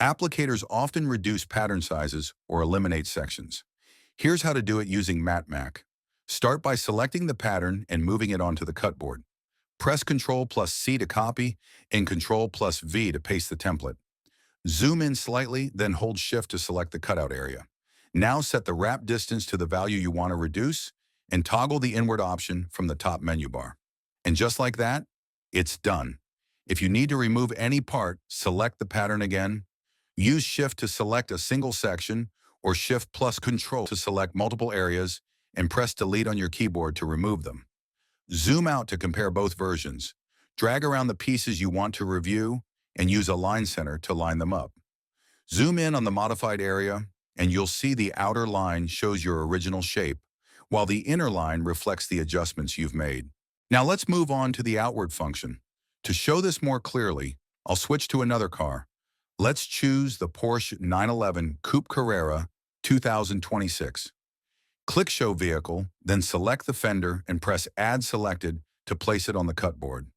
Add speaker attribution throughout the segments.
Speaker 1: Applicators often reduce pattern sizes or eliminate sections. Here's how to do it using MATMAK. Start by selecting the pattern and moving it onto the cutboard. Press Ctrl plus C to copy and Ctrl plus V to paste the template. Zoom in slightly, then hold Shift to select the cutout area. Now set the wrap distance to the value you want to reduce and toggle the inward option from the top menu bar. And just like that, it's done. If you need to remove any part, select the pattern again. Use Shift to select a single section or Shift plus Control to select multiple areas and press Delete on your keyboard to remove them. Zoom out to compare both versions. Drag around the pieces you want to review and use a line center to line them up. Zoom in on the modified area and you'll see the outer line shows your original shape, while the inner line reflects the adjustments you've made. Now let's move on to the outward function. To show this more clearly, I'll switch to another car. Let's choose the Porsche 911 Coupe Carrera 2026. Click Show Vehicle, then select the fender and press Add Selected to place it on the cutboard.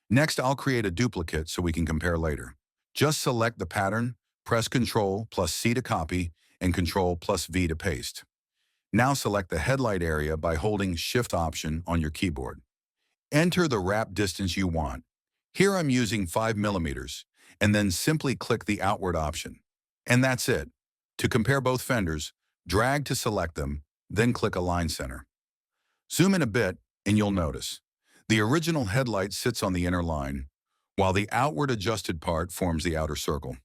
Speaker 1: Next, I'll create a duplicate so we can compare later. Just select the pattern, press Ctrl plus C to copy, and Ctrl plus V to paste. Now select the headlight area by holding Shift Option on your keyboard. Enter the wrap distance you want. Here I'm using 5 millimeters, and then simply click the outward option. And that's it. To compare both fenders, drag to select them, then click Align Center. Zoom in a bit, and you'll notice. The original headlight sits on the inner line, while the outward adjusted part forms the outer circle.